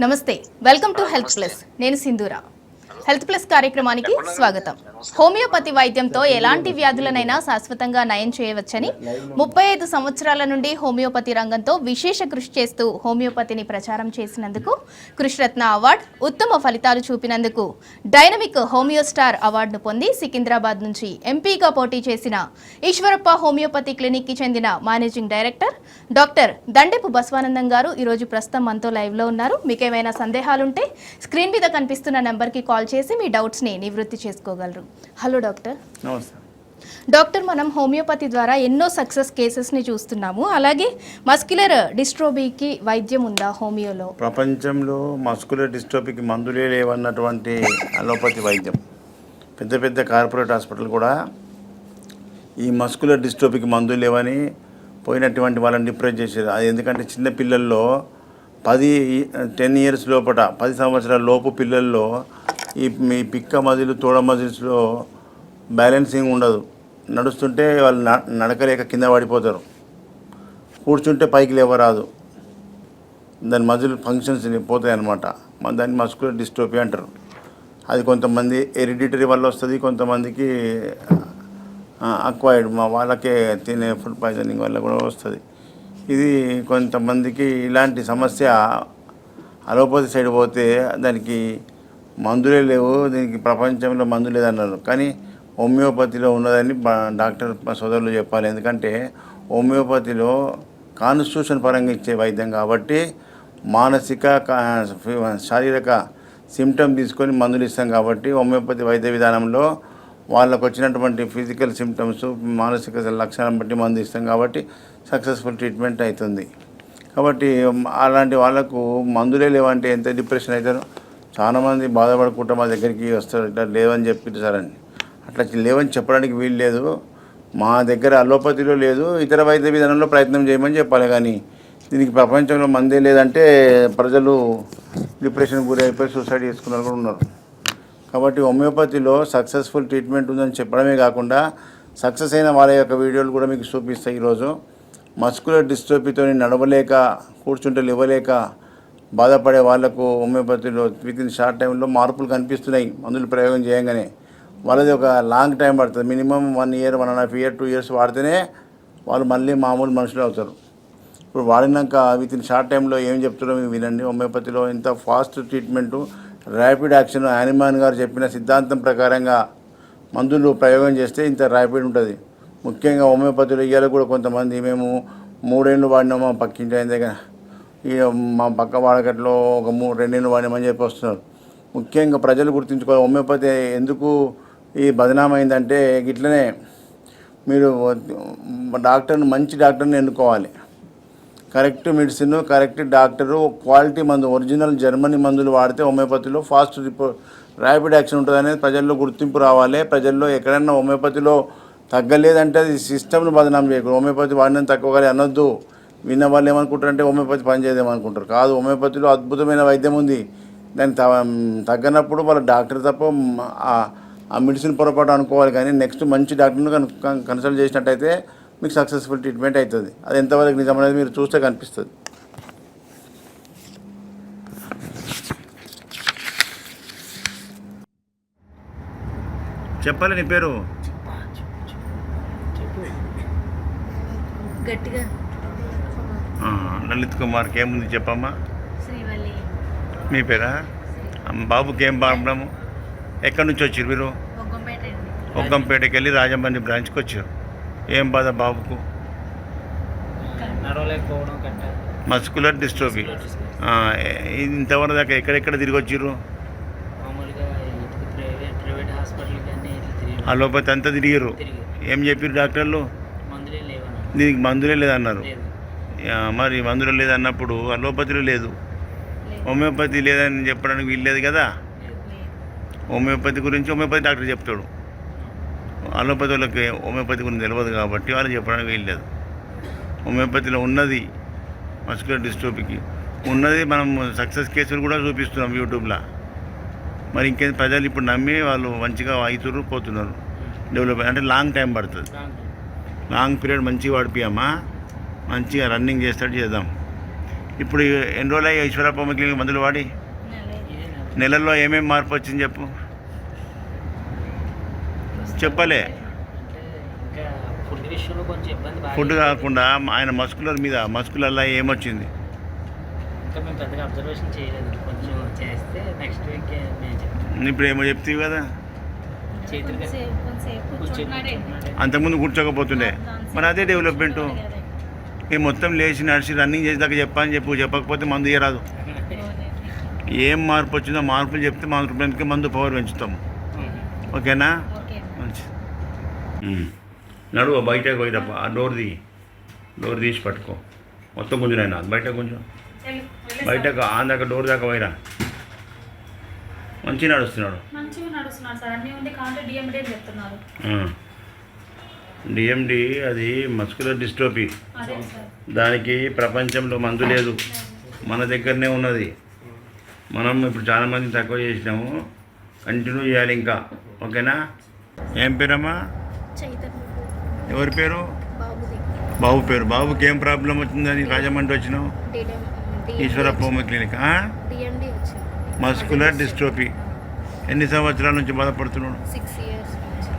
నమస్తే, welcome to health plus. నేను Sindhura. Health plus కార్యక్రమానికి స్వాగతం. హోమియోపతి వైద్యంతో ఎలాంటి వ్యాధులనైనా శాశ్వతంగా నయం చేయవచ్చని 35 సంవత్సరాల నుండి హోమియోపతి రంగంతో విశేష కృషి చేస్తూ హోమియోపతిని ప్రచారం చేసినందుకు కృష్ణరత్న అవార్డు, ఉత్తమ ఫలితాలు చూపినందుకు డైనమిక్ హోమియో స్టార్ అవార్డును పొంది సికింద్రాబాద్ నుంచి ఎంపీగా పోటీ చేసిన ఈశ్వరప్ప హోమియోపతి క్లినిక్కి చెందిన managing director doctor Dandepu Basavanandam గారు ఈరోజు ప్రస్తుతం మనతో లైవ్లో ఉన్నారు. మీకేమైనా సందేహాలుంటే స్క్రీన్ మీద కనిపిస్తున్న నెంబర్కి కాల్ చేసి మీ డౌట్స్ని నివృత్తి చేసుకోగలరు. Hello doctor. నమస్తే డాక్టర్, మనం హోమియోపతి ద్వారా ఎన్నో సక్సెస్ కేసెస్ని చూస్తున్నాము. అలాగే మస్క్యులర్ డిస్ట్రోఫీకి వైద్యం ఉందా హోమియోలో? ప్రపంచంలో మస్క్యులర్ డిస్ట్రోఫీకి మందులే లేవన్నటువంటి అలోపతి వైద్యం. పెద్ద పెద్ద కార్పొరేట్ హాస్పిటల్ కూడా ఈ మస్క్యులర్ డిస్ట్రోఫీకి మందులు లేవని పోయినటువంటి వాళ్ళని డిప్రెస్ చేసేది. అది ఎందుకంటే చిన్న పిల్లల్లో 10 ఇయర్స్ లోపల 10 సంవత్సరాల లోపు పిల్లల్లో మీ పిక్క మజిల్ తోడ మజిల్స్లో బ్యాలెన్సింగ్ ఉండదు. నడుస్తుంటే వాళ్ళు నడకలేక కింద పడిపోతారు, కూర్చుంటే పైకి లేవరాదు, దాని మజిల్ ఫంక్షన్స్ పోతాయి అన్నమాట. దాన్ని మస్క్యులర్ డిస్ట్రోఫీ అంటారు. అది కొంతమంది హెరిడిటరీ వల్ల వస్తుంది, కొంతమందికి అక్వైర్డ్ వాళ్ళకే తినే ఫుడ్ పాయిజనింగ్ వల్ల కూడా వస్తుంది. ఇది కొంతమందికి ఇలాంటి సమస్య అలోపతి సైడ్ పోతే దానికి మందులే లేవు, దీనికి ప్రపంచంలో మందు లేదన్నారు. కానీ హోమియోపతిలో ఉన్నదని డాక్టర్ సోదరులు చెప్పాలి. ఎందుకంటే హోమియోపతిలో కాన్స్టిట్యూషన్ పరంగా ఇచ్చే వైద్యం కాబట్టి మానసిక శారీరక సిమ్టమ్ తీసుకొని మందులు ఇస్తాం కాబట్టి హోమియోపతి వైద్య విధానంలో వాళ్ళకు వచ్చినటువంటి ఫిజికల్ సిమ్టమ్స్ మానసిక లక్షణం బట్టి మందు ఇస్తాం కాబట్టి సక్సెస్ఫుల్ ట్రీట్మెంట్ అవుతుంది. కాబట్టి అలాంటి వాళ్ళకు మందులే లేవంటే ఎంత డిప్రెషన్ అవుతారో. చాలామంది బాధపడుకుంటా మా దగ్గరికి వస్తారు, ఇట్లా లేవని చెప్పి సార్ అని. అట్లా లేవని చెప్పడానికి వీలు లేదు. మా దగ్గర అలోపతిలో లేదు, ఇతర వైద్య విధానంలో ప్రయత్నం చేయమని చెప్పాలి. కానీ దీనికి ప్రపంచంలో మందే లేదంటే ప్రజలు డిప్రెషన్ గురి అయిపోయి సూసైడ్ చేసుకున్న కూడా ఉన్నారు. కాబట్టి హోమియోపతిలో సక్సెస్ఫుల్ ట్రీట్మెంట్ ఉందని చెప్పడమే కాకుండా సక్సెస్ అయిన వాళ్ళ యొక్క వీడియోలు కూడా మీకు చూపిస్తాయి. ఈరోజు మస్క్యులర్ డిస్ట్రోఫీతో నడవలేక కూర్చుంటే లేవలేక బాధపడే వాళ్లకు హోమియోపతిలో వితిన్ షార్ట్ టైంలో మార్పులు కనిపిస్తున్నాయి. మందులు ప్రయోగం చేయగానే వాళ్ళది ఒక లాంగ్ టైం పడుతుంది. మినిమం 1 ఇయర్ 1.5 ఇయర్ 2 ఇయర్స్ వాడితేనే వాళ్ళు మళ్ళీ మామూలు మనుషులు అవుతారు. ఇప్పుడు వాడినాక వితిన్ షార్ట్ టైంలో ఏం చెప్తున్నారో మీరు వినండి. హోమియోపతిలో ఇంత fast treatment, rapid action. Hanuman గారు చెప్పిన సిద్ధాంతం ప్రకారంగా మందులు ప్రయోగం చేస్తే ఇంత ర్యాపిడ్ ఉంటుంది. ముఖ్యంగా హోమియోపతిలో ఇవాళ కూడా కొంతమంది మేము 3 ఏళ్ళు వాడినాము, మా పక్కింటి ఆయన దగ్గర మా పక్క వాడకట్లో ఒక 2 ఏళ్ళు వాడినామని చెప్పి వస్తున్నారు. ముఖ్యంగా ప్రజలు గుర్తుంచుకోవాలి, హోమియోపతి ఎందుకు ఈ బదనామైందంటే ఇట్లనే మీరు డాక్టర్ని, మంచి డాక్టర్ని ఎన్నుకోవాలి. Correct medicine, correct doctor, quality మందు, ఒరిజినల్ జర్మనీ మందులు వాడితే హోమియోపతిలో ఫాస్ట్ ర్యాపిడ్ యాక్షన్ ఉంటుంది అనేది ప్రజల్లో గుర్తింపు రావాలి. ప్రజల్లో ఎక్కడైనా హోమియోపతిలో తగ్గలేదంటే అది సిస్టమ్ను బదనాం చేయకూడదు. హోమియోపతి వాడిన తక్కువగా అనొద్దు. విన్న వాళ్ళు ఏమనుకుంటారంటే హోమియోపతి పనిచేయదేమనుకుంటారు. కాదు, హోమియోపతిలో అద్భుతమైన వైద్యం ఉంది. దాన్ని తగ్గనప్పుడు వాళ్ళ డాక్టర్ తప్ప ఆ మెడిసిన్ పొరపాటు అనుకోవాలి. కానీ నెక్స్ట్ మంచి డాక్టర్ను కన్సల్ట్ చేసినట్టయితే మీకు సక్సెస్ఫుల్ ట్రీట్మెంట్ అవుతుంది. అది ఎంతవరకు నిజం అనేది మీరు చూస్తే కనిపిస్తుంది. చెప్పాలి నీ పేరు గట్టిగా. లలిత్ కుమార్కి ఏముంది చెప్పమ్మా. శ్రీవల్లి. మీ పేరా? బాబుకి ఏం ప్రాబ్లము? ఎక్కడి నుంచి వచ్చారు మీరు? ఒగ్గంపేటకి వెళ్ళి రాజమండ్రి బ్రాంచ్కి వచ్చారు. ఏం బాధ బాబుకు? Muscular dystrophy. ఇంతవరకు దాకా ఎక్కడెక్కడ తిరిగి వచ్చారు? అలోపతి అంతా తిరిగారు. ఏం చెప్పారు డాక్టర్లు? దీనికి మందులే లేదన్నారు. మరి మందులు లేదన్నప్పుడు అలోపతిలో లేదు, హోమియోపతి లేదని చెప్పడానికి వీలు లేదు కదా. హోమియోపతి గురించి హోమియోపతి డాక్టర్ చెప్తాడు, అలోపతి వాళ్ళకి హోమియోపతి గురించి తెలియదు కాబట్టి వాళ్ళు చెప్పడానికి వీలు లేదు. హోమియోపతిలో ఉన్నది మస్క్యులర్ డిస్ట్రోఫీకి ఉన్నది. మనం సక్సెస్ కేసులు కూడా చూపిస్తున్నాం యూట్యూబ్లో. మరి ఇంకేం ప్రజలు ఇప్పుడు నమ్మి వాళ్ళు మంచిగా అవుతున్నారు, పోతున్నారు. డెవలప్మెంట్ అంటే లాంగ్ టైం పడుతుంది. లాంగ్ పీరియడ్ మంచిగా వాడిపోయామా, మంచిగా రన్నింగ్ చేస్తాడు చేద్దాం. ఇప్పుడు ఎన్ని రోజులు అయ్యి ఈశ్వరప్ప క్లినిక్ మందులు వాడి? నెలల్లో ఏమేమి మార్పు వచ్చింది చెప్పు. చెప్పలే. ఫుడ్ కాకుండా ఆయన మస్కులర్లో ఏమొచ్చింది? ఇప్పుడు ఏమో చెప్తావు కదా, అంతకుముందు కూర్చోకపోతుండే. మరి అదే డెవలప్మెంటు. మేము మొత్తం లేచి నడిచి రన్నింగ్ చేసేదాకా చెప్పని చెప్పకపోతే మందు ఇయ్యరాదు. ఏం మార్పు వచ్చిందో మార్పులు చెప్తే మార్పులకి మందు పవర్ పెంచుతాము. ఓకేనా? మంచి నడువు బయటకు పోయిరప్ప. ఆ డోర్ తీసి పట్టుకో. మొత్తం కొంచెం అయినా బయట కొంచెం బయటకు దాకా డోర్ దాకా పోయిరా. మంచిగా నడుస్తున్నాడు. డిఎండి అది మస్కులర్ డిస్ట్రోఫీ. దానికి ప్రపంచంలో మందు లేదు, మన దగ్గరనే ఉన్నది. మనం ఇప్పుడు చాలామంది తక్కువ చేసినాము, కంటిన్యూ చేయాలి ఇంకా. ఓకేనా? ఏం పేరమ్మా? ఎవరి పేరు? బాబు పేరు. బాబుకి ఏం ప్రాబ్లం వచ్చిందని రాజమండ్రి వచ్చినావు? Eeshwarappa homeo clinic. Muscular dystrophy. ఎన్ని సంవత్సరాల నుంచి బాధపడుతున్నాడు? 6 years.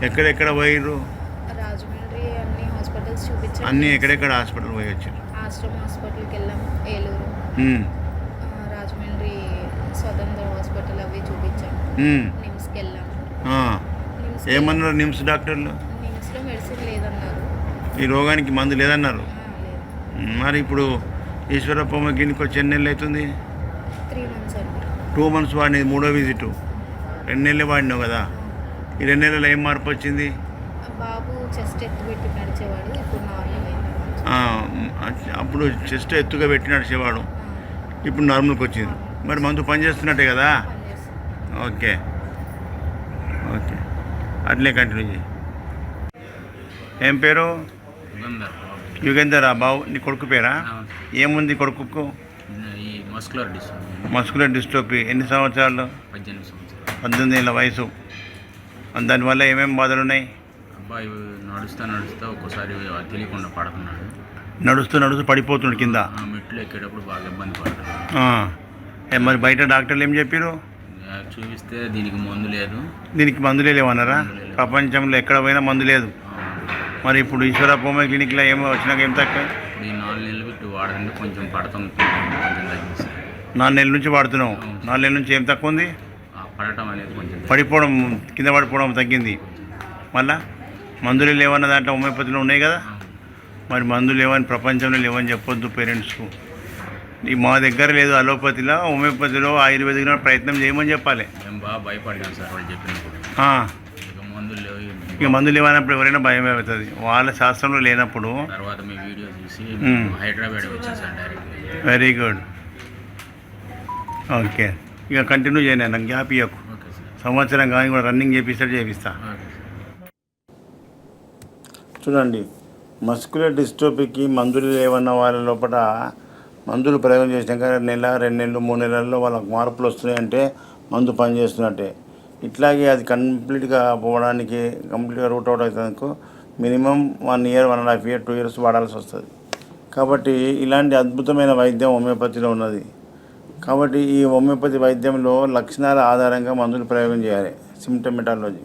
ఎక్కడెక్కడ పోయిర్రు? రాజమండ్రి అన్ని హాస్పిటల్స్ చూపించాం. అన్ని ఎక్కడెక్కడ హాస్పిటల్ పోయి వచ్చారు? ఆశ్రమ హాస్పిటల్కి వెళ్ళాం, ఏలూరు, రాజమండ్రి స్వతంత్ర హాస్పిటల్ అవి చూపించాం. నిమ్స్కి వెళ్ళాం. ఏమన్నారు నిమ్స్ డాక్టర్లు? నిమ్స్లో మెడిసిన్ లేదన్నారు, ఈ రోగానికి మందు లేదన్నారు. లేదు. మరి ఇప్పుడు ఈశ్వరప్ప హోమియో క్లినిక్ వచ్చి ఎన్ని నెలలు అవుతుంది? 3 months అండి. 2 months వాడినది, 3వ విజిట్. 2 నెలలు వాడినావు కదా. ఈ 2 నెలలు ఏం మార్పు వచ్చింది? బాబు చెస్ట్ ఎత్తు పెట్టి నడిచేవాడు, ఇప్పుడు నార్మల్ అయింది. అప్పుడు చెస్ట్ ఎత్తుగా పెట్టి నడిచేవాడు, ఇప్పుడు నార్మల్కి వచ్చింది. మరి మందు పనిచేస్తున్నట్టే కదా. ఓకే ఓకే, అట్లే కంటిన్యూ చేయి. ఏం పేరు? యుగేందరా. బాబు నీ కొడుకు పేరా? ఏముంది కొడుకు? Muscular dystrophy. ఎన్ని సంవత్సరాలు? 18 ఏళ్ళ వయసు. దానివల్ల ఏమేమి బాధలు ఉన్నాయి? అబ్బాయి నడుస్తా ఒక్కోసారి తెలియకుండా పడుతున్నాడు. నడుస్తూ పడిపోతున్నాడు కింద. మెట్లు ఎక్కేటప్పుడు బాగా ఇబ్బంది పడుతున్నాడు. మరి బయట డాక్టర్లు ఏం చెప్పారు? చూపిస్తే దీనికి మందు లేదు. దీనికి మందులే లేవన్నారా? ప్రపంచంలో ఎక్కడ పోయినా మందు లేదు. మరి ఇప్పుడు ఈశ్వరప్ప హోమియో క్లినిక్లో ఏమో వచ్చినాక ఏం తక్కువ? ఇప్పుడు ఈ 4 నెలలు పెట్టి వాడుతుంటే కొంచెం పడతాం, కొంచెం తగ్గిస్తుంది. 4 నెలల నుంచి వాడుతున్నావు. 4 నెలల నుంచి ఏం తక్కువ ఉంది? పడటం అనేది కొంచెం పడిపోవడం, కింద పడిపోవడం తగ్గింది. మళ్ళా మందులు లేవన్న దాంట్లో హోమియోపతిలో ఉన్నాయి కదా. మరి మందులు లేవని ప్రపంచంలో లేవని చెప్పొద్దు పేరెంట్స్కు. మా దగ్గర లేదు అలోపతిలో, హోమియోపతిలో ఆయుర్వేదిక్లో ప్రయత్నం చేయమని చెప్పాలి. మేము బాగా భయపడ్డాం సార్ వాళ్ళు చెప్పినప్పుడు. ఇక మందులు లేవన్నప్పుడు ఎవరైనా భయం అవుతుంది, వాళ్ళ శాస్త్రంలో లేనప్పుడు. తర్వాత మీ వీడియో చూసి హైదరాబాద్ వచ్చాను sir direct. Very good. Okay, ఇక కంటిన్యూ చేయను, నాకు గ్యాప్ ఇవ్వకు. సంవత్సరం కానీ కూడా రన్నింగ్ చేపిస్తా. చూడండి, మస్కులర్ డిస్ట్రోఫీకి మందులు లేవన్న వాళ్ళ లోపల మందులు ప్రయోగం చేసినాక 1 నెల, 2 నెలలు, 3 నెలల్లో వాళ్ళకి మార్పులు వస్తున్నాయంటే మందు పనిచేస్తున్నట్టే. ఇట్లాగే అది కంప్లీట్గా పోవడానికి, కంప్లీట్గా route out అవుతానికి minimum 1 year, 1.5 years, 2 years వాడాల్సి వస్తుంది. కాబట్టి ఇలాంటి అద్భుతమైన వైద్యం హోమియోపతిలో ఉన్నది. కాబట్టి ఈ హోమియోపతి వైద్యంలో లక్షణాల ఆధారంగా మందులు ప్రయోగం చేయాలి. సిమ్టమెటాలజీ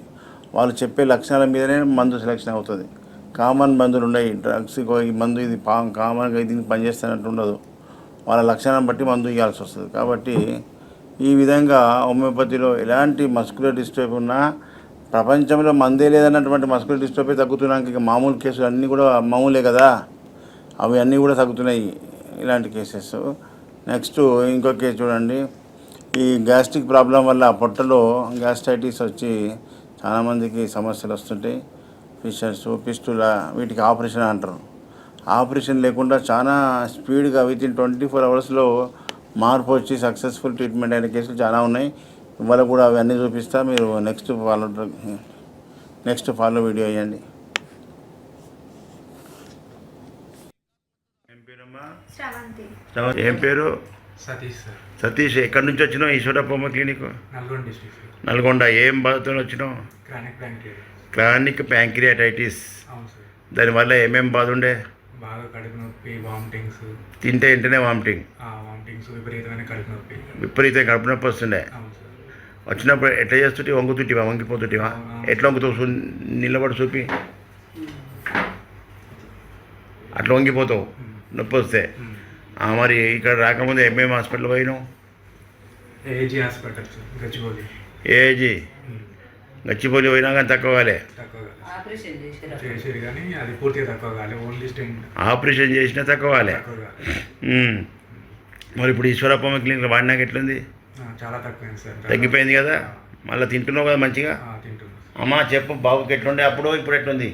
వాళ్ళు చెప్పే లక్షణాల మీదనే మందు సెలెక్షన్ అవుతుంది. కామన్ మందులు ఉన్నాయి, డ్రగ్స్ ఈ మందు ఇది కామన్గా ఇది పనిచేస్తున్నట్టు ఉండదు. వాళ్ళ లక్షణాన్ని బట్టి మందు ఇవ్వాల్సి వస్తుంది. కాబట్టి ఈ విధంగా హోమియోపతిలో ఎలాంటి మస్కులర్ డిస్ట్రోఫీ ఉన్నా, ప్రపంచంలో మందే లేదన్నటువంటి మస్కులర్ డిస్ట్రోఫీ తగ్గుతున్నాక ఇక మామూలు కేసులు అన్నీ కూడా మామూలే కదా, అవి అన్నీ కూడా తగ్గుతున్నాయి ఇలాంటి కేసెస్. నెక్స్ట్ ఇంకో కేసు చూడండి. ఈ గ్యాస్ట్రిక్ ప్రాబ్లం వల్ల పొట్టలో గ్యాస్ట్రైటిస్ వచ్చి చాలామందికి సమస్యలు వస్తుంటాయి. ఫిషర్స్, పిస్టులా, వీటికి ఆపరేషన్ అంటారు. ఆపరేషన్ లేకుండా చాలా స్పీడ్గా వితిన్ 24 hours మార్పు వచ్చి సక్సెస్ఫుల్ ట్రీట్మెంట్ అయిన కేసులు చాలా ఉన్నాయి. ఇవాళ కూడా అవన్నీ చూపిస్తా. మీరు నెక్స్ట్ ఫాలో వీడియో వేయండి. ఏం పేరమ్మా? ఏం పేరు? సతీష్. ఎక్కడి నుంచి వచ్చినావు? Eeshwarappa homeo clinic, Nalgonda. ఏం బాధతో వచ్చినావు? Chronic chronic pancreatitis. దానివల్ల ఏమేమి బాధ ఉండే? బాగా కడుపు నొప్పి, వామిటింగ్స్. తింటే వెంటనే వామిటింగ్, వామిటింగ్స్, విపరీతమైన కడుపు నొప్పి. విపరీతంగా కడుపు నొప్పి వస్తుండే. అవును సార్. వచ్చినప్పుడు ఎట్లా చేస్తుంటే వంగుతుంటివా, వంగిపోతుంటివా? ఎట్లా వంగుతావు? నిలబడి చూపి, అట్లా వంగిపోతావు నొప్పి వస్తే. మరి ఇక్కడ రాకముందు ఎంఎం హాస్పిటల్ పోయినావు? AG hospital sir, Gachibowli. AG Gachibowli పోయినా కానీ తక్కువ కాలే. తక్కువ చేసారు కానీ అది పూర్తిగా తక్కువ కాలే, ఓన్లీ స్టెంట్. ఆపరేషన్ చేసినా తక్కువ కాలే. తక్కువ కాలే. మరి ఇప్పుడు ఈశ్వరప్పమ్మ క్లినిక్ వాడినాక ఎట్లుంది? చాలా తక్కువైంది సార్. తగ్గిపోయింది కదా? మళ్ళీ తింటున్నావు కదా మంచిగా? తింటున్నాను. అమ్మా చెప్పు, బాబుకి ఎట్లుండే అప్పుడు, ఇప్పుడు ఎట్లుంది?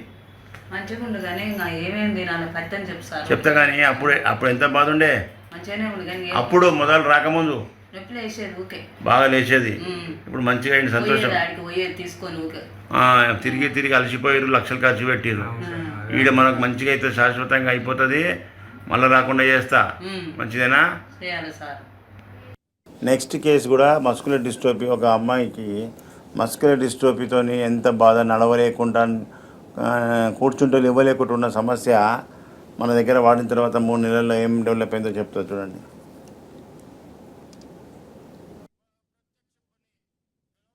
మంచిగా ఉండు కానీ ఇంకా ఏమేమి తినాలి పత్తని చెప్తారు. చెప్తా కానీ అప్పుడు ఎంత బాధ ఉండే? మంచిగానే ఉంది కానీ అప్పుడు మొదలు రాకముందు నొప్పి లేచేది ఊకే, బాగా లేచేది. ఇప్పుడు మంచిగా అయింది, సంతోషం. ఆడికి పోయేది తీసుకొని ఊకే. తిరిగి తిరిగి అలసిపోయారు, లక్షలు ఖర్చు పెట్టారు. ఈడ మనకు మంచిగా అయితే శాశ్వతంగా అయిపోతుంది. మళ్ళీ రాకుండా చేస్తా. మంచిదేనా? చేయాలి సార్. నెక్స్ట్ కేసు కూడా మస్కులర్ డిస్ట్రోఫీ. ఒక అమ్మాయికి మస్కులర్ డిస్ట్రోఫీతోని ఎంత బాధ, నడవలేకుండా కూర్చుంటే ఇవ్వలేకుండా ఉన్న సమస్య మన దగ్గర వాడిన తర్వాత 3 నెలల్లో ఏం డెవలప్ అయిందో చెప్తా చూడండి.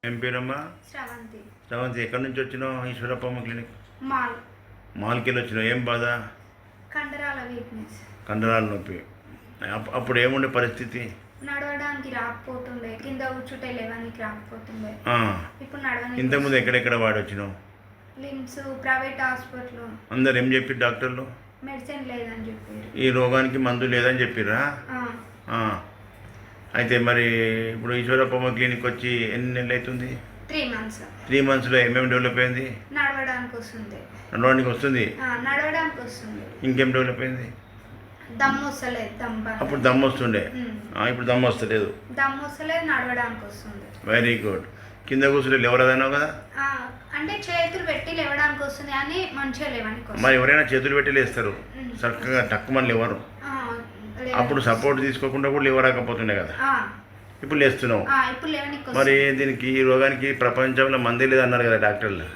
ఏం పేరమ్మా? శ్రవంతి. శ్రవంతి, ఎక్కడి నుంచి వచ్చినావు? ఈశ్వరప్పమ్మ క్లినిక్ మాల్కి వెళ్ళి వచ్చినావు. ఏం బాధ? కండరాల వీక్నెస్, కండరాల నొప్పి. అప్పుడు ఏముండే పరిస్థితి? నడవడానికి రాకపోతుండే, కింద కూర్చుంటే లేవడానికి రాకపోతుండే. ఇప్పుడు నడవడానికి. ఇంతకుముందు ఎక్కడెక్కడ వాడి వచ్చినావు? లిమ్స్, ప్రైవేట్ హాస్పిటల్. అందరు ఏం చెప్పి డాక్టర్లు? మెడిసిన్ లేదని చెప్పారు. ఈ రోగానికి మందు లేదని చెప్పిర్రా? అయితే మరి ఇప్పుడు ఈశ్వరప్పమ్మ క్లినిక్ వచ్చి ఎన్ని నెలలు అవుతుంది? 3 months. 3 monthsలో ఏమేమి డెవలప్ అయింది? నడవడానికి వస్తుంది. నడవడానికి వస్తుంది. నడవడానికి వస్తుంది. ఇంకేం డెవలప్ అయింది? దమ్ము వస్తలేదు. అప్పుడు దమ్ము వస్తుండే, ఇప్పుడు దమ్ము వస్తలేదు. దమ్ము వస్తలేదు, నడవడానికి వస్తుంది. Very good. కింద కూర్చుంటే లేవరాదన్నావు కదా? అంటే చేతులు పెట్టి లేవడానికి వస్తుంది అని మంచిగా లేవడానికి. మరి ఎవరైనా చేతులు పెట్టి లేస్తారు, చక్కగా తక్కువని లేవరు. అప్పుడు సపోర్ట్ తీసుకోకుండా కూడా లేవరాకపోతుండే కదా? ఇప్పుడు లేస్తున్నావు. మరి దీనికి, ఈ రోగానికి ప్రపంచంలో మందే లేదన్నారు కదా డాక్టర్లు.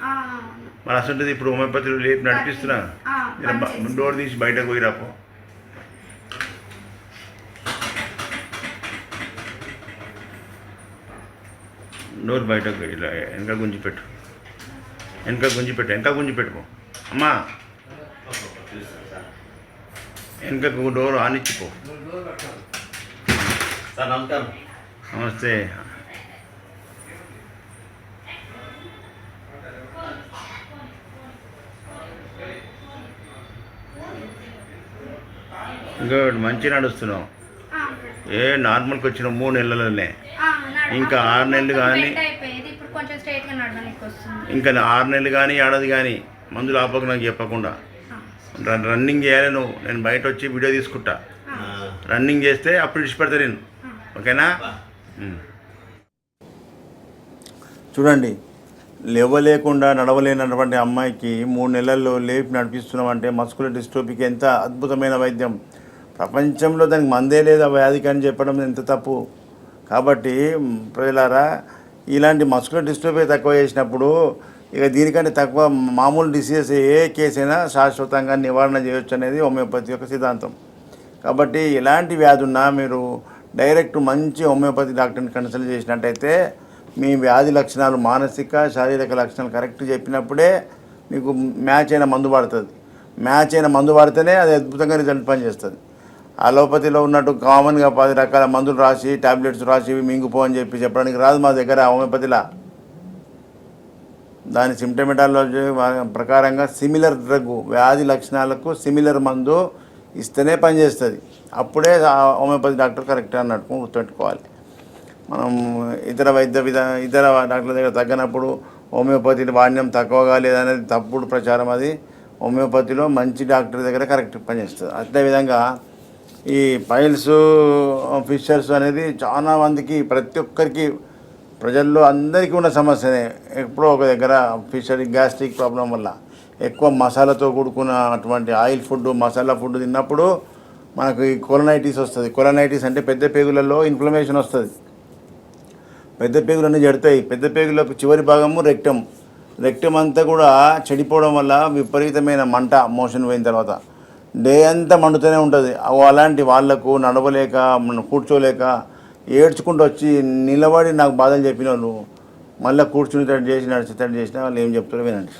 మరి అసలు ఇప్పుడు హోమియోపతిలో లేపి నడిపిస్తున్నా. డోర్ తీసి బయటకు పోయి రాపో. డోర్ బయటకు ఇలా వెనక గుంజిపెట్టు, వెనక గుంజిపెట్టుకో అమ్మా. వెనకకు డోర్ ఆనిచ్చిపో. నమస్తే. గుడ్, మంచి నడుస్తున్నావు. నార్మల్కి వచ్చిన 3 నెలలనే. ఇంకా 6 నెలలు కానీ, ఇంకా 6 నెలలు కానీ, ఏడాది కానీ మందులు ఆపకు నాకు చెప్పకుండా. రన్నింగ్ చేయాలి నువ్వు. నేను బయట వచ్చి వీడియో తీసుకుంటా. రన్నింగ్ చేస్తే అప్పుడు ఇష్టపడతా నేను. ఓకేనా? చూడండి, లేవలేకుండా నడవలేనటువంటి అమ్మాయికి 3 నెలల్లో లేపి నడిపిస్తున్నామంటే మస్కులర్ డిస్ట్రోఫీకి ఎంత అద్భుతమైన వైద్యం. ప్రపంచంలో దానికి మందే లేదా వ్యాధికి అని చెప్పడం ఎంత తప్పు. కాబట్టి ప్రజలారా, ఇలాంటి మస్కులర్ డిస్ట్రోఫీ తక్కువ చేసినప్పుడు ఇక దీనికంటే తక్కువ మామూలు డిసీజెస్ ఏ కేసైనా శాశ్వతంగా నివారణ చేయొచ్చు అనేది హోమియోపతి యొక్క సిద్ధాంతం. కాబట్టి ఎలాంటి వ్యాధి ఉన్నా మీరు డైరెక్ట్ మంచి హోమియోపతి డాక్టర్ని కన్సల్ట్ చేసినట్టయితే మీ వ్యాధి లక్షణాలు, మానసిక శారీరక లక్షణాలు కరెక్ట్ చెప్పినప్పుడే మీకు మ్యాచ్ అయిన మందు పడుతుంది. మ్యాచ్ అయిన మందు పడితేనే అది అద్భుతంగా రిజల్ట్ పనిచేస్తుంది. అలోపతిలో ఉన్నట్టు కామన్గా 10 రకాల మందులు రాసి, టాబ్లెట్స్ రాసి మింగిపో అని చెప్పడానికి రాదు మా దగ్గర హోమియోపతిలా. దాని సిమ్టమెటాలజీ ప్రకారంగా సిమిలర్ డ్రగ్, వ్యాధి లక్షణాలకు సిమిలర్ మందు ఇస్తేనే పనిచేస్తుంది. అప్పుడే హోమియోపతి డాక్టర్ కరెక్ట్ అన్నట్టు గుర్తుపెట్టుకోవాలి. మనం ఇతర డాక్టర్ల దగ్గర తగ్గనప్పుడు హోమియోపతి వాడినం తక్కువగా లేదనేది తప్పుడు ప్రచారం. అది హోమియోపతిలో మంచి డాక్టర్ దగ్గర కరెక్ట్ పనిచేస్తుంది. అదేవిధంగా ఈ పైల్స్, ఫిషర్స్ అనేది చాలా మందికి, ప్రతి ఒక్కరికి, ప్రజల్లో అందరికీ ఉన్న సమస్యనే. ఎప్పుడో ఒక దగ్గర ఫిషర్, గ్యాస్ట్రిక్ ప్రాబ్లం వల్ల ఎక్కువ మసాలాతో కూడుకున్నటువంటి ఆయిల్ ఫుడ్, మసాలా ఫుడ్ తిన్నప్పుడు మనకు ఈ కొలనైటిస్ వస్తుంది. కొలనైటిస్ అంటే పెద్ద పేగులలో ఇన్ఫ్లమేషన్ వస్తుంది. పెద్ద పేగులన్నీ జడతాయి. పెద్ద పేగులకు చివరి భాగము రెక్టమ్ అంతా కూడా చెడిపోవడం వల్ల విపరీతమైన మంట, మోషన్ పోయిన తర్వాత డే అంతా మండుతూనే ఉంటుంది. అలాంటి వాళ్లకు నడవలేక కూర్చోలేక ఏడ్చుకుంటూ వచ్చి నిలబడి నాకు బాధలు చెప్పిన వాళ్ళు మళ్ళీ కూర్చునేటట్టు చేసి నడిచేటట్టు చేసినా వాళ్ళు ఏం చెప్తారో వినండి.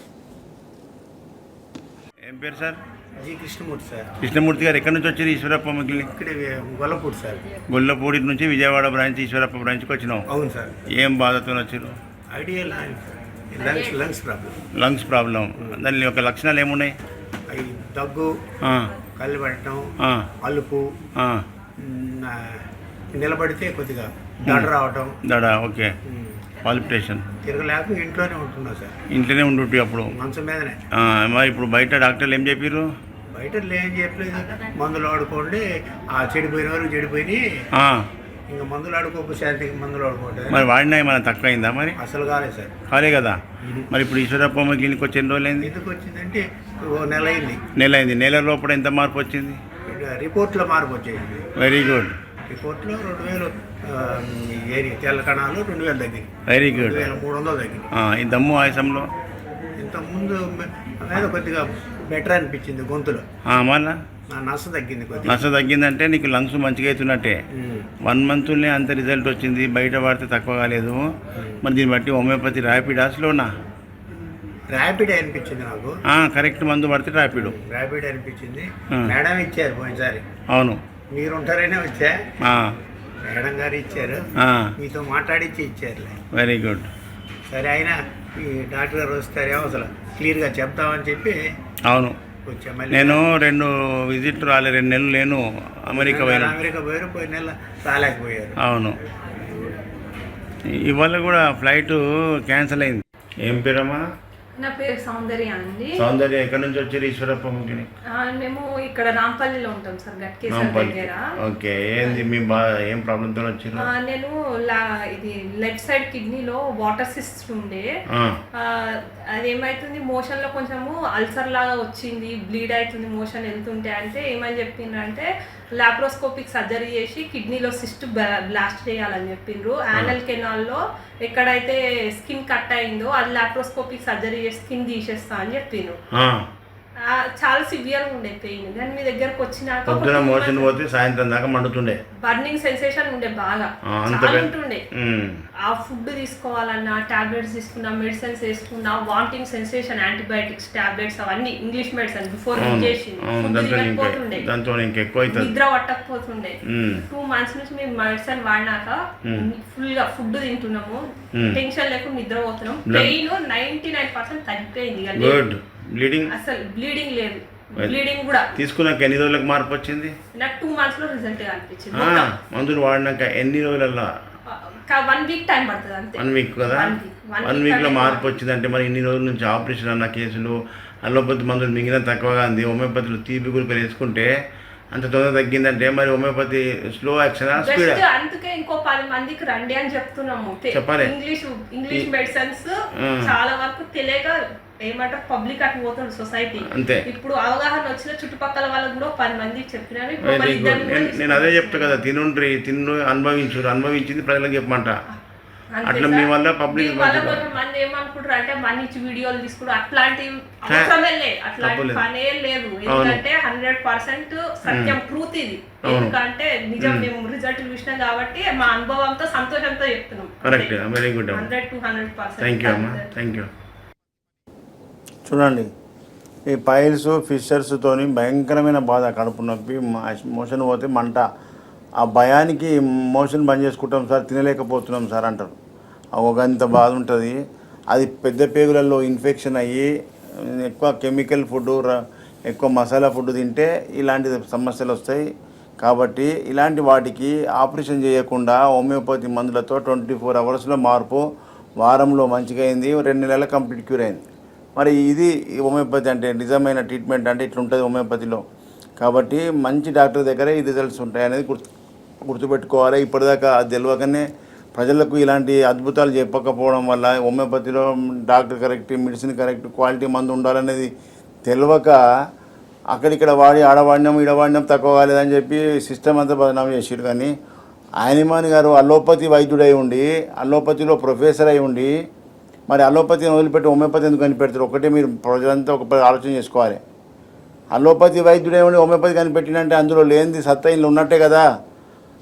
ఏం పేరు sir? G Krishnamurthy sir. Krishnamurthy గారు ఎక్కడి నుంచి వచ్చారు ఈశ్వరప్ప మిగిలిన? ఇక్కడ గొల్లపూడి సార్. గొల్లపూడి నుంచి విజయవాడ బ్రాంచ్ ఈశ్వరప్ప బ్రాంచ్కి వచ్చినాం. అవును సార్. ఏం బాధతో వచ్చారు? Idea lungs problem. Lungs problem. దాని యొక్క లక్షణాలు ఏమున్నాయి? అవి దగ్గు, కళ్ళు పెట్టడం, అలుపు, నిలబడితే కొద్దిగా దడ రావటం. దడ, ఓకే. పాలిపిటేషన్. తిరగలేక ఇంట్లోనే ఉంటున్నా సార్. ఇంట్లోనే ఉంటుంటే అప్పుడు మంచం మీదనే. మరి ఇప్పుడు బయట డాక్టర్లు ఏం చెప్పారు? బయట ఏం చెప్పలేదు, మందులు ఆడుకోండి, ఆ చెడిపోయిన వరకు చెడిపోయి ఇంకా మందులు ఆడుకోక శాంతికి మందులు ఆడుకోండి. మరి వాడినా ఏమైనా తక్కువ అయిందా? మరి అసలు కాలేదు సార్. కాలే కదా. మరి ఇప్పుడు ఈశ్వరప్ప క్లినిక్ వచ్చి ఎన్ని రోజులు అయింది? ఎందుకు వచ్చిందంటే నెల అయింది. నెల అయింది. నెల లోపల ఎంత మార్పు వచ్చింది? రిపోర్ట్లో మార్పు వచ్చేసింది. Very good. రిపోర్ట్లో 2000 తెల్ల కణాలు 2000 తగ్గింది. Very good. 2300 తగ్గింది. ఈ దమ్ము ఆయాసంలో ఇంతకుముందు మీద కొద్దిగా బెటర్ అనిపించింది గొంతులో. మళ్ళా నస తగ్గింది. కొద్దిగా నస తగ్గిందంటే నీకు లంగ్స్ మంచిగా అవుతున్నట్టే. 1 మంత్లోనే అంత రిజల్ట్ వచ్చింది. బయట వాడితే తక్కువ కాలేదు. మరి దీన్ని బట్టి హోమియోపతి ర్యాపిడా స్లోనా? ర్యాపిడ్ అనిపించింది నాకు. కరెక్ట్ మందు పడితే ర్యాపిడ్ అనిపించింది. మేడం ఇచ్చారు పోయినసారి. అవును, మీరు ఉంటారనే వచ్చా. మేడం గారు ఇచ్చారు, మీతో మాట్లాడించి ఇచ్చారు. Very good. సరే, అయినా ఈ డాక్టర్ గారు వస్తారేమో అసలు క్లియర్గా చెప్తామని చెప్పి. అవును, వచ్చా. మళ్ళీ నేను 2 విజిట్లు రాలే, 2 నెలలు నేను అమెరికా పోయాను. పోయిన నెల రాలేకపోయారు. అవును, ఇవాళ కూడా ఫ్లైట్ క్యాన్సిల్ అయింది. ఏం పేరమ్మా? నా పేరు సౌందర్య అండి. సౌందర్య ఎక్కడి నుంచి వచ్చారు ఈశ్వరప్ప క్లినిక్? మేము ఇక్కడ రాంపల్లిలో ఉంటాం సార్, గట్కేసర్ దగ్గర. ఓకే, ఏంది మీ ఏం ప్రాబ్లంతో వచ్చారు? నేను ఇది లెఫ్ట్ సైడ్ కిడ్నీలో వాటర్ సిస్ట్ ఉండే. అదేమైతుంది, మోషన్ లో కొంచెము అల్సర్ లాగా వచ్చింది, బ్లీడ్ అవుతుంది మోషన్ వెళ్తుంటే. అంటే ఏమని చెప్పిండ్రంటే లాప్రోస్కోపిక్ సర్జరీ చేసి కిడ్నీలో సిస్ట్ బ్లాస్ట్ చేయాలని చెప్పిండ్రు. యానల్ కెనాల్లో ఎక్కడైతే స్కిన్ కట్ అయిందో అది లాప్రోస్కోపిక్ సర్జరీ చేసి స్కిన్ తీసేస్తా అని చెప్పిండ్రు. చాలా సివియర్ ఉండే పెయిన్. కానీ మీ దగ్గరకు వచ్చినాక మోషన్ పోతే సాయంత్రం దాకా మండుతుండే, బర్నింగ్ సెన్సేషన్ ఉండే, బాగా చాలా ఉంటుండే. ఆ ఫుడ్ తీసుకోవాలన్నా, టాబ్లెట్స్ తీసుకున్నా, మెడిసిన్స్ వేసుకున్నా, వామిటింగ్ సెన్సేషన్, యాంటీబయాటిక్స్ టాబ్లెట్స్, అవన్నీ ఇంగ్లీష్ మెడిసిన్ బిఫోర్ నిద్ర పట్టకపోతుండే. 2 months నుంచి మేము మెడిసిన్ వాడినాక ఫుల్ గా ఫుడ్ తింటున్నాము, టెన్షన్ లేకుండా నిద్ర పోతున్నాం. పెయిన్ 99% తగ్గిపోయింది. బ్లీడింగ్ అసలు బ్లీడింగ్ లేదు. బ్లీడింగ్ కూడా తీసుకున్నాక ఎన్ని రోజులకు మార్పు వచ్చింది? నాకు 2 months లో రిజల్ట్ కనిపించింది. మందులు వాడినాక ఎన్ని రోజులలో? 1 week టైం పడుతుంది అంతే. 1 week కదా. 1 week లో మార్పు వచ్చింది అంటే మరి ఇన్ని రోజుల నుంచి ఆపరేషన్ అన్న కేసులు, అలోపతి మందులు మిగిలిన తక్కువగా ఉంది. హోమియోపతిలో తీపి గురికలు వేసుకుంటే అంత తొందరగా తగ్గిందంటే మరి హోమియోపతి స్లో యాక్షన్ స్పీడ్. అందుకే ఇంకో 10 మందికి రండి అని చెప్తున్నాము. చెప్పాలి. ఇంగ్లీష్ మెడిసిన్స్ చాలా వరకు తెలియక ఏమంటారు, పబ్లిక్ అటు పోతుంది సొసైటీ. అంతే. ఇప్పుడు అవగాహన వచ్చిన చుట్టుపక్కల వాళ్ళకి కూడా 10 మందికి చెప్పినాను. నేను అదే చెప్తా కదా, తిను అనుభవించింది ప్రజలకు చెప్పమంట. అట్లా మీ వల్ల పబ్లిక్ మంది ఏమనుకుంటారు అంటే మనీ ఇచ్చి వీడియోలు తీసుకుంటారు, అట్లాంటివి అవసరమే లేదు, అట్లాంటి పనే లేదు. ఎందుకంటే 100% సత్యం, ట్రూత్ ఇది. ఎందుకంటే నిజం, మేము రిజల్ట్ చూసినాం కాబట్టి మా అనుభవంతో సంతోషంతో చెప్తున్నాం. Correct, very good. 100-100%. Thank you అమ్మా, థ్యాంక్ యూ. చూడండి, ఈ పైల్స్ ఫిషర్స్తోని భయంకరమైన బాధ, కడుపు నొప్పి, మోషన్ పోతే మంట. ఆ భయానికి మోషన్ బంద్ చేసుకుంటాం సార్, తినలేకపోతున్నాం సార్ అంటారు. ఒక బాధ ఉంటుంది. అది పెద్ద పేగులలో ఇన్ఫెక్షన్ అయ్యి ఎక్కువ కెమికల్ ఫుడ్, ఎక్కువ మసాలా ఫుడ్ తింటే ఇలాంటి సమస్యలు వస్తాయి. కాబట్టి ఇలాంటి వాటికి ఆపరేషన్ చేయకుండా హోమియోపతి మందులతో 24 hours మార్పు, వారంలో మంచిగా అయింది, 2 నెలల కంప్లీట్ క్యూర్ అయింది. మరి ఇది హోమియోపతి అంటే, నిజమైన ట్రీట్మెంట్ అంటే ఇట్లుంటుంది హోమియోపతిలో. కాబట్టి మంచి డాక్టర్ దగ్గరే ఈ రిజల్ట్స్ ఉంటాయనేది గుర్తుపెట్టుకోవాలి. ఇప్పటిదాకా అది తెలియకనే ప్రజలకు ఇలాంటి అద్భుతాలు చెప్పకపోవడం వల్ల హోమియోపతిలో doctor correct, medicine correct, quality మందు ఉండాలనేది తెలియక అక్కడిక్కడ వాడి ఆడవాడినాం ఈడవాడినాం తక్కువ కాలేదని చెప్పి సిస్టమ్ అంతా బదనామా చేసారు. కానీ ఆయనమాని గారు అలోపతి వైద్యుడై ఉండి, అలోపతిలో ప్రొఫెసర్ అయి ఉండి, మరి అలోపతిని వదిలిపెట్టి హోమియోపతి ఎందుకు కనిపెడతారు? ఒకటే మీరు ప్రజలంతా ఒక ఆలోచన చేసుకోవాలి. అలోపతి వైద్యుడు ఏమని హోమియోపతి కనిపెట్టినంటే అందులో లేనిది సత్తా ఇందులో ఉన్నట్టే కదా.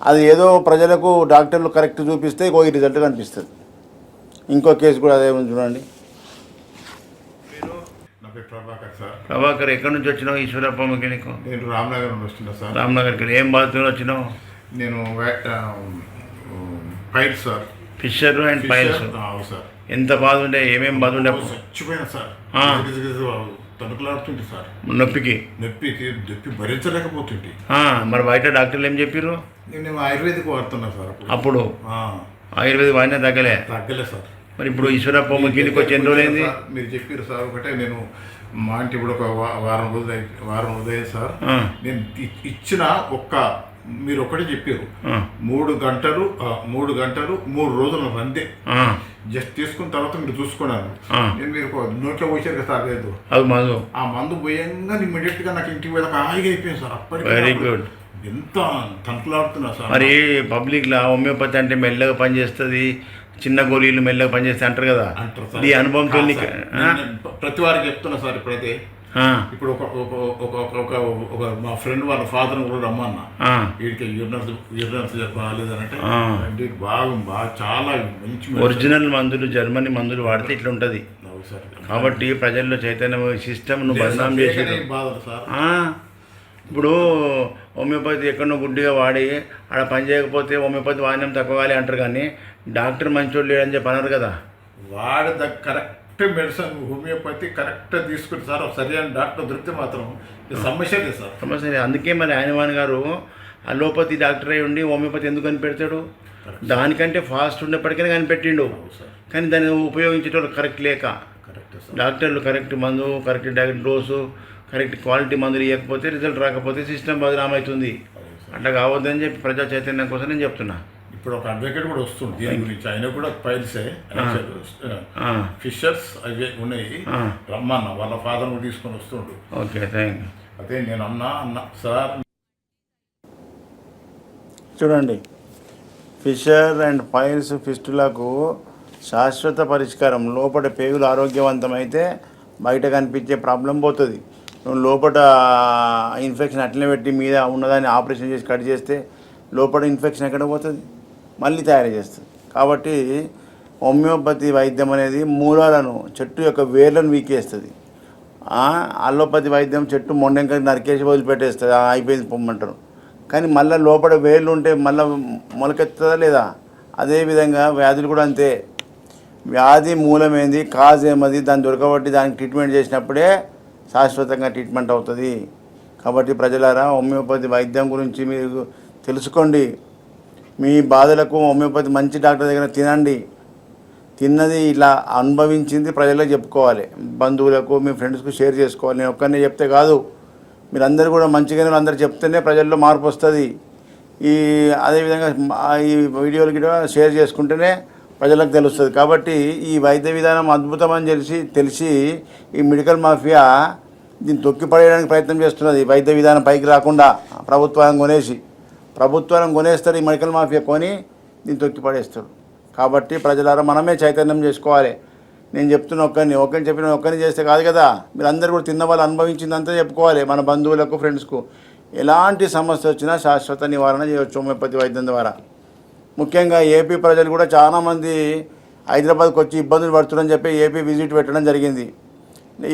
అది ఏదో ప్రజలకు డాక్టర్లు కరెక్ట్ చూపిస్తే ఈ రిజల్ట్ కనిపిస్తుంది. ఇంకో కేసు కూడా అదే ఉంది చూడండి. నా పేరు ప్రభాకర్ సార్. ప్రభాకర్, ఎక్కడి నుంచి వచ్చినావు? ఈశ్వరప్ప మెకానిక్. నేను రామ్నగర్ నుండి వస్తున్నా సార్. రామ్నగర్కి ఏం బాధతో వచ్చినావు? నేను piles sir. Fissure and piles. అవును సార్. ఎంత బాధ ఉండే? ఏమేం బాధ ఉండే? చచ్చిపోయినా సార్. తణుకులాడుతుంటే సార్. నొప్పికి నొప్పి భరించలేకపోతుంటే. మరి బయట డాక్టర్లు ఏం చెప్పారు? నేను ఆయుర్వేదిక్ వాడుతున్నా సార్. అప్పుడు ఆయుర్వేదిక్ వాడినా తగ్గలే సార్. మరి ఇప్పుడు ఈశ్వరప్ప మెకానిక్ వచ్చి ఎన్ని రోజులైంది? మీరు చెప్పారు సార్. ఒకటే నేను మా ఇంటి ఇప్పుడు ఒక వారం రోజులు సార్. నేను ఇచ్చిన మీరు ఒకటే చెప్పారు 3 గంటలు 3 రోజులు అంతే. జస్ట్ తీసుకున్న తర్వాత మీరు చూసుకున్నాను. నేను మీరు నోట్లో పోసారు కదా సార్. లేదు ఆ మందు పోయంగా ఇమ్మీడియట్ గా నాకు ఇంటికి పోయాక హాయిగా అయిపోయింది సార్. అప్పటికి వెరీ గుడ్. ఎంత తణుకులాడుతున్నా సార్. మరి పబ్లిక్లో హోమియోపతి అంటే మెల్లగా పనిచేస్తుంది, చిన్న గోళీలు మెల్లగా పనిచేస్తాయి అంటారు కదా. ఈ అనుభవంతో ప్రతి వారికి చెప్తున్నా సార్. ఇప్పుడైతే ఇప్పుడు ఒక మా ఫ్రెండ్ వాళ్ళ ఫాదర్ కూడా రమ్మన్నా. వీడికి యూరినర్స్ బాగాలేదనంటే బాగా చాలా మంచి ఒరిజినల్ మందులు, జర్మనీ మందులు వాడితే ఇట్లా ఉంటుంది. కాబట్టి ప్రజల్లో చైతన్యం సిస్టమ్ను బదనాం చేసి ఇప్పుడు హోమియోపతి ఎక్కడో గుడ్డిగా వాడి ఆడ పని చేయకపోతే హోమియోపతి వాడినం తక్కువాలి అంటారు, కానీ డాక్టర్ మంచోడు లేడని చెప్పి అన్నారు కదా. వాడి కరెక్ట్ మెడిసిన్ హోమియోపతి కరెక్ట్ తీసుకుని సార్. సరైన డాక్టర్ దొరికితే మాత్రం సమస్య లేదు సార్. సమస్య లేదు. అందుకే మరి ఆయనవాన్ గారు అలోపతి డాక్టర్ అయి ఉండి హోమియోపతి ఎందుకు కనిపెడతాడు? దానికంటే ఫాస్ట్ ఉండేప్పటికైనా కనిపెట్టిండు, కానీ దాన్ని ఉపయోగించేటోళ్ళు కరెక్ట్ లేక. డాక్టర్లు కరెక్ట్ మందు, కరెక్ట్ డోసు, కరెక్ట్ క్వాలిటీ మందులు ఇవ్వకపోతే రిజల్ట్ రాకపోతే సిస్టమ్ బదనాం అవుతుంది. అట్లా కావద్దని చెప్పి ప్రజా చైతన్యం కోసం నేను చెప్తున్నా. ఇప్పుడు ఒక అడ్వకేట్ కూడా వస్తుంది దీని గురించి. ఆయన కూడా పైల్సే ఫిషర్స్ అవి ఉన్నాయి. రమ్మన్న వాళ్ళ ఫాదర్ కూడా తీసుకొని వస్తుండు. Okay, thank you. అదే నేను అన్నా సార్. చూడండి, ఫిషర్ అండ్ పైల్స్ ఫిస్టులకు శాశ్వత పరిష్కారం. లోపల పేగులు ఆరోగ్యవంతమైతే బయట కనిపించే ప్రాబ్లం పోతుంది. లోపల ఇన్ఫెక్షన్ అట్లనే పెట్టి మీద ఉన్నదాన్ని ఆపరేషన్ చేసి కట్ చేస్తే లోపల ఇన్ఫెక్షన్ ఎక్కడ పోతుంది? మళ్ళీ తయారు చేస్తుంది. కాబట్టి హోమియోపతి వైద్యం అనేది మూలాలను, చెట్టు యొక్క వేర్లను వీకేస్తుంది. అల్లోపతి వైద్యం చెట్టు మొండెంక నరికేసి వదిలిపెట్టేస్తుంది, అయిపోయింది పొమ్మంటారు. కానీ మళ్ళీ లోపల వేర్లు ఉంటే మళ్ళీ మొలకెత్తుందా లేదా? అదేవిధంగా వ్యాధులు కూడా అంతే. వ్యాధి మూలమేంది, కాజ్ ఏమది, దాన్ని దొరకబట్టి దానికి ట్రీట్మెంట్ చేసినప్పుడే శాశ్వతంగా ట్రీట్మెంట్ అవుతుంది. కాబట్టి ప్రజలారా, హోమియోపతి వైద్యం గురించి మీరు తెలుసుకోండి. మీ బాధలకు హోమియోపతి మంచి డాక్టర్ దగ్గర తినండి. తిన్నది ఇలా అనుభవించింది ప్రజలకు చెప్పుకోవాలి, బంధువులకు, మీ ఫ్రెండ్స్కు షేర్ చేసుకోవాలి. నేను ఒక్కరినే చెప్తే కాదు, మీరందరూ కూడా మంచిగానే అందరూ చెప్తేనే ప్రజల్లో మార్పు వస్తుంది. అదేవిధంగా ఈ వీడియోలు కూడా షేర్ చేసుకుంటేనే ప్రజలకు తెలుస్తుంది. కాబట్టి ఈ వైద్య విధానం అద్భుతమని తెలిసి ఈ మెడికల్ మాఫియా దీన్ని తొక్కిపడేయడానికి ప్రయత్నం చేస్తున్నది. వైద్య విధానం పైకి రాకుండా ప్రభుత్వాన్ని కొనేస్తారు. ఈ మెడికల్ మాఫియా కొని దీన్ని తొక్కిపడేస్తారు. కాబట్టి ప్రజలారా, మనమే చైతన్యం చేసుకోవాలి. నేను చెప్తున్న ఒక్కరిని చెప్పిన ఒక్కరిని చేస్తే కాదు కదా. మీరు అందరూ కూడా తిన్న వాళ్ళు అనుభవించిందంతా చెప్పుకోవాలి. మన బంధువులకు, ఫ్రెండ్స్కు ఎలాంటి సమస్య వచ్చినా శాశ్వత నివారణ చేయవచ్చు హోమియోపతి వైద్యం ద్వారా. ముఖ్యంగా ఏపీ ప్రజలు కూడా చాలామంది హైదరాబాద్కి వచ్చి ఇబ్బందులు పడుతున్నారని చెప్పి ఏపీ విజిట్ పెట్టడం జరిగింది.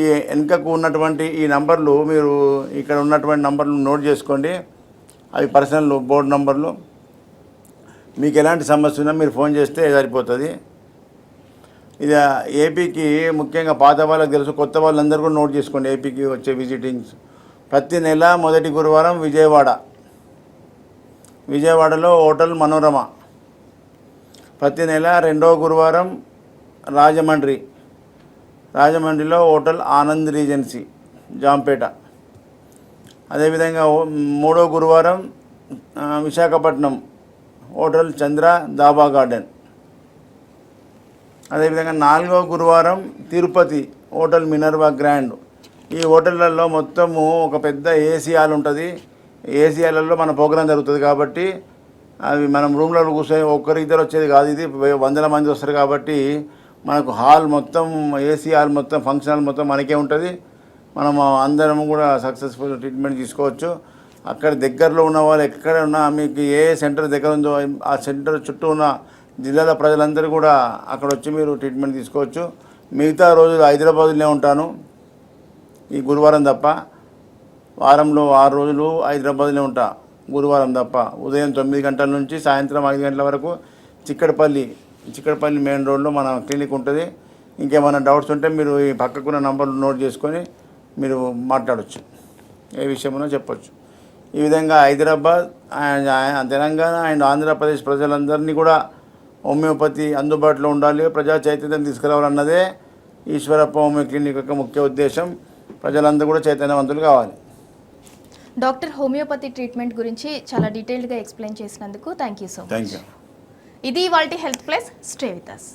ఈ వెనుకకు ఉన్నటువంటి ఈ నంబర్లు, మీరు ఇక్కడ ఉన్నటువంటి నంబర్లు నోట్ చేసుకోండి. అవి పర్సనల్ బోర్డు నంబర్లు. మీకు ఎలాంటి సమస్య ఉన్నా మీరు ఫోన్ చేస్తే సరిపోతుంది. ఇది ఏపీకి ముఖ్యంగా పాత వాళ్ళకి తెలుసు, కొత్త వాళ్ళందరూ కూడా నోట్ చేసుకోండి. ఏపీకి వచ్చే విజిటింగ్స్ ప్రతి నెల మొదటి గురువారం విజయవాడలో హోటల్ మనోరమ, ప్రతి నెల రెండవ గురువారం రాజమండ్రిలో హోటల్ ఆనంద్ రీజెన్సీ జాంపేట, అదేవిధంగా మూడో గురువారం విశాఖపట్నం హోటల్ చంద్ర దాబా గార్డెన్, అదేవిధంగా నాలుగో గురువారం తిరుపతి హోటల్ మినర్వా గ్రాండ్. ఈ హోటళ్లలో మొత్తము ఒక పెద్ద ఏసీ హాల్ ఉంటుంది. ఏసీ హాల్లో మన ప్రోగ్రాం జరుగుతుంది. కాబట్టి అవి మనం రూమ్లో కూర్చొని ఒక్కరిద్దరు వచ్చేది కాదు, ఇది వందల మంది వస్తారు. కాబట్టి మనకు హాల్ మొత్తం, ఏసీ హాల్ మొత్తం, ఫంక్షన్ హాల్ మొత్తం మనకే ఉంటుంది. మనము అందరం కూడా సక్సెస్ఫుల్ ట్రీట్మెంట్ తీసుకోవచ్చు. అక్కడ దగ్గరలో ఉన్న వాళ్ళు ఎక్కడ ఉన్నా మీకు ఏ సెంటర్ దగ్గర ఉందో ఆ సెంటర్ చుట్టూ ఉన్న జిల్లాల ప్రజలందరూ కూడా అక్కడ వచ్చి మీరు ట్రీట్మెంట్ తీసుకోవచ్చు. మిగతా రోజులు హైదరాబాద్లోనే ఉంటాను, ఈ గురువారం తప్ప. వారంలో 6 రోజులు హైదరాబాద్లో ఉంటా, గురువారం తప్ప. ఉదయం 9 గంటల నుంచి సాయంత్రం 5 గంటల వరకు చిక్కడపల్లి మెయిన్ రోడ్లో మన క్లినిక్ ఉంటుంది. ఇంకేమైనా డౌట్స్ ఉంటే మీరు ఈ పక్కకున్న నంబర్లు నోట్ చేసుకొని మీరు మాట్లాడవచ్చు, ఏ విషయమైనా చెప్పచ్చు. ఈ విధంగా హైదరాబాద్ తెలంగాణ అండ్ ఆంధ్రప్రదేశ్ ప్రజలందరినీ కూడా హోమియోపతి అందుబాటులో ఉండాలి, ప్రజా చైతన్యం తీసుకురావాలన్నదే ఈశ్వరప్ప హోమియో క్లినిక్ యొక్క ముఖ్య ఉద్దేశం. ప్రజలందరూ కూడా చైతన్యవంతులు కావాలి. డాక్టర్ హోమియోపతి ట్రీట్మెంట్ గురించి చాలా డీటెయిల్డ్గా ఎక్స్ప్లెయిన్ చేసినందుకు thank you so much. Thank you. ఇది ఇవాల్టి health plus. Stay with us.